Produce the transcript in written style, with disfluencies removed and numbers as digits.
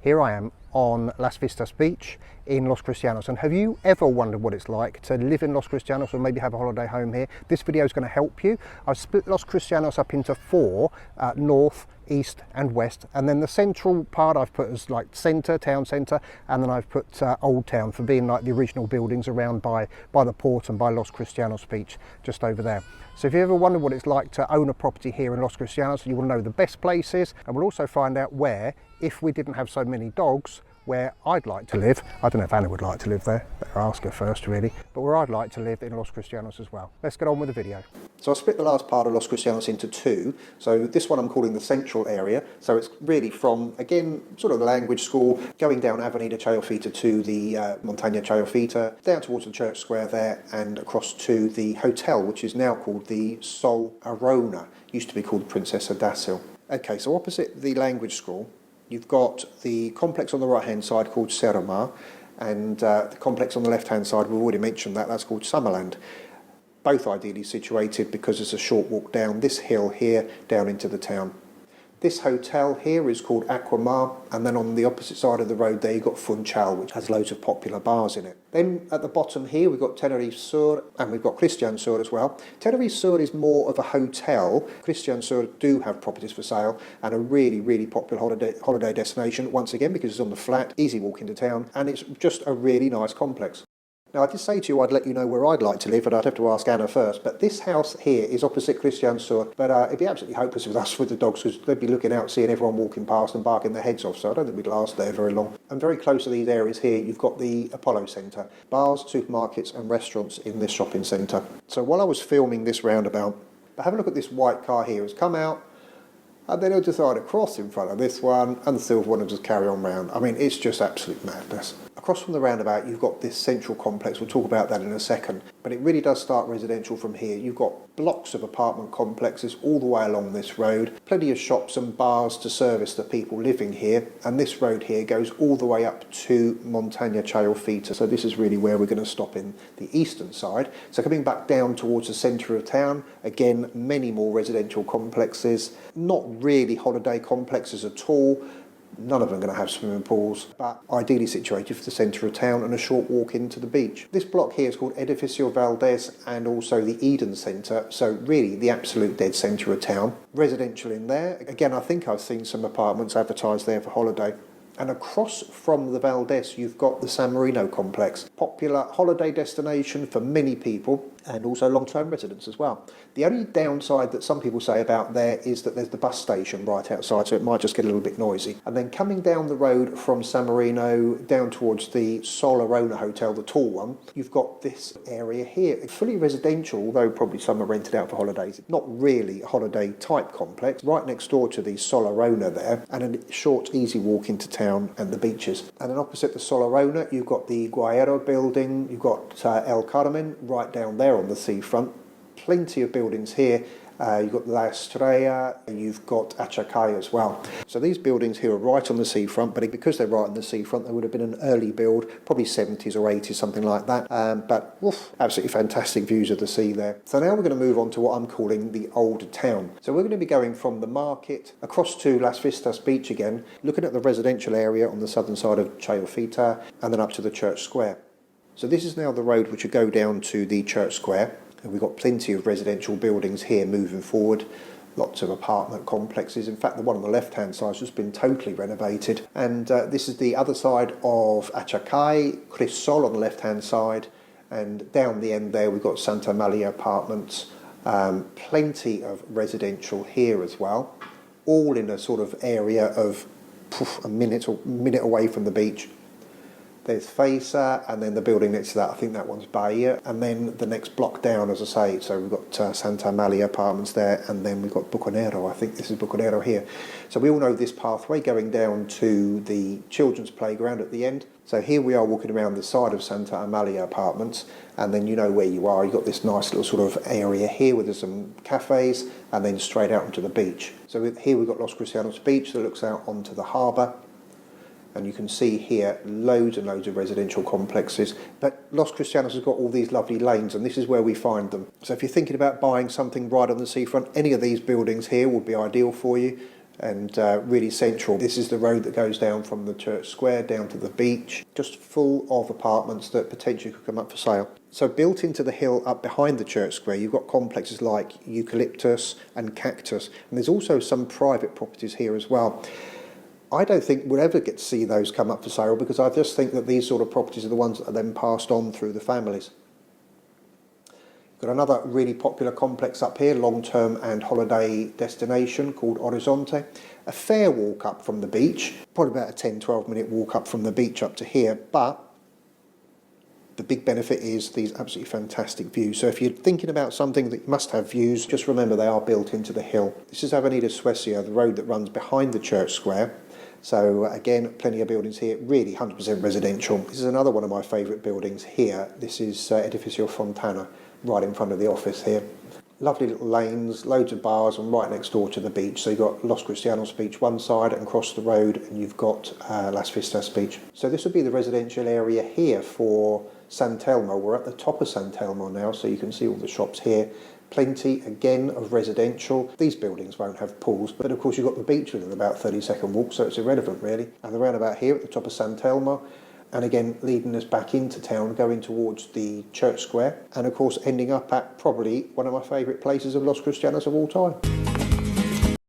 Here I am on Las Vistas Beach in Los Cristianos, and have you ever wondered what it's like to live in Los Cristianos or maybe have a holiday home here? This video is going to help you. I've split Los Cristianos up into four, north, east and west, and then the central part I've put as like centre, town centre, and then I've put Old Town for being like the original buildings around by the port and by Los Cristianos Beach just over there. So if you ever wondered what it's like to own a property here in Los Cristianos, you will know the best places, and we'll also find out where, if we didn't have so many dogs, where I'd like to live. I don't know if Anna would like to live there, better ask her first really, but where I'd like to live in Los Cristianos as well. Let's get on with the video. So I split the last part of Los Cristianos into two. So this one I'm calling the central area. So it's really from, again, sort of the language school, going down Avenida Chayofita to the Montaña Chayofita, down towards the church square there, and across to the hotel, which is now called the Sol Arona, used to be called Princesa Dacil. Okay, so opposite the language school, you've got the complex on the right-hand side called Serra, and the complex on the left-hand side, we've already mentioned that, that's called Summerland. Both ideally situated because it's a short walk down this hill here, down into the town. This hotel here is called Aquamar, and then on the opposite side of the road there you've got Funchal, which has loads of popular bars in it. Then at the bottom here we've got Tenerife Sur, and we've got Cristian Sur as well. Tenerife Sur is more of a hotel. Cristian Sur do have properties for sale, and a really, really popular holiday destination, once again because it's on the flat, easy walk into town, and it's just a really nice complex. Now I did say to you I'd let you know where I'd like to live, but I'd have to ask Anna first. But this house here is opposite Cristian Sur, but it'd be absolutely hopeless with us with the dogs, because they'd be looking out, seeing everyone walking past and barking their heads off, so I don't think we'd last there very long. And very close to these areas here, you've got the Apollo Centre. Bars, supermarkets and restaurants in this shopping centre. So while I was filming this roundabout, but have a look at this white car here. It's come out, and then it'll decide to cross in front of this one, and the silver one will just carry on round. I mean, it's just absolute madness. Across from the roundabout, you've got this central complex. We'll talk about that in a second. But it really does start residential from here. You've got blocks of apartment complexes all the way along this road. Plenty of shops and bars to service the people living here. And this road here goes all the way up to Montaña Chayofita. So this is really where we're going to stop in the eastern side. So coming back down towards the centre of town, again, many more residential complexes. Not really holiday complexes at all. None of them are going to have swimming pools, but ideally situated for the centre of town and a short walk into the beach. This block here is called Edificio Valdez and also the Eden Centre, so really the absolute dead centre of town. Residential in there. Again, I think I've seen some apartments advertised there for holiday. And across from the Valdez, you've got the San Marino complex. Popular holiday destination for many people, and also long-term residents as well. The only downside that some people say about there is that there's the bus station right outside, so it might just get a little bit noisy. And then coming down the road from San Marino down towards the Sol Arona Hotel, the tall one, you've got this area here. It's fully residential, although probably some are rented out for holidays. Not really a holiday type complex. Right next door to the Sol Arona there, and a short, easy walk into town and the beaches. And then opposite the Sol Arona, you've got the Guayero building, you've got El Carmen right down there on the seafront. Plenty of buildings here. You've got La Estrella, you've got Achacay as well. So these buildings here are right on the seafront, but because they're right on the seafront, they would have been an early build, probably 70s or 80s, something like that. But absolutely fantastic views of the sea there. So now we're going to move on to what I'm calling the Old Town. So we're going to be going from the market across to Las Vistas Beach again, looking at the residential area on the southern side of Chayofita, and then up to the church square. So this is now the road which will go down to the church square. And we've got plenty of residential buildings here moving forward, lots of apartment complexes. In fact, the one on the left-hand side has just been totally renovated. And this is the other side of Achacay, Crisol on the left-hand side, and down the end there we've got Santa Amalia apartments. Plenty of residential here as well, all in a sort of area of a minute away from the beach. There's Fesa, and then the building next to that, I think that one's Bahia, and then the next block down, as I say, so we've got Santa Amalia apartments there, and then we've got Bucanero. I think this is Bucanero here. So we all know this pathway going down to the children's playground at the end. So here we are walking around the side of Santa Amalia apartments, and then you know where you are. You've got this nice little sort of area here where there's some cafes, and then straight out onto the beach. So here we've got Los Cristianos Beach that looks out onto the harbour. And you can see here loads and loads of residential complexes. But Los Cristianos has got all these lovely lanes, and this is where we find them. So if you're thinking about buying something right on the seafront, any of these buildings here would be ideal for you. and really central. This is the road that goes down from the church square down to the beach, just full of apartments that potentially could come up for sale. So built into the hill up behind the church square, you've got complexes like eucalyptus and cactus, and there's also some private properties here as well. I don't think we'll ever get to see those come up for sale, because I just think that these sort of properties are the ones that are then passed on through the families. Got another really popular complex up here, long-term and holiday destination, called Horizonte. A fair walk up from the beach, probably about a 10-12 minute walk up from the beach up to here, but the big benefit is these absolutely fantastic views. So if you're thinking about something that must have views, just remember they are built into the hill. This is Avenida Suecia, the road that runs behind the church square. So again, plenty of buildings here, really 100% residential. This is another one of my favourite buildings here. This is Edificio Fontana, right in front of the office here. Lovely little lanes, loads of bars, and right next door to the beach. So you've got Los Cristianos beach one side, and across the road and you've got Las Vistas beach. So this would be the residential area here for San Telmo. We're at the top of San Telmo now, so you can see all the shops here. Plenty, again, of residential. These buildings won't have pools, but of course you've got the beach within about 30-second walk, so it's irrelevant really. And the roundabout here at the top of San Telmo, and again leading us back into town, going towards the church square, and of course ending up at probably one of my favourite places of Los Cristianos of all time.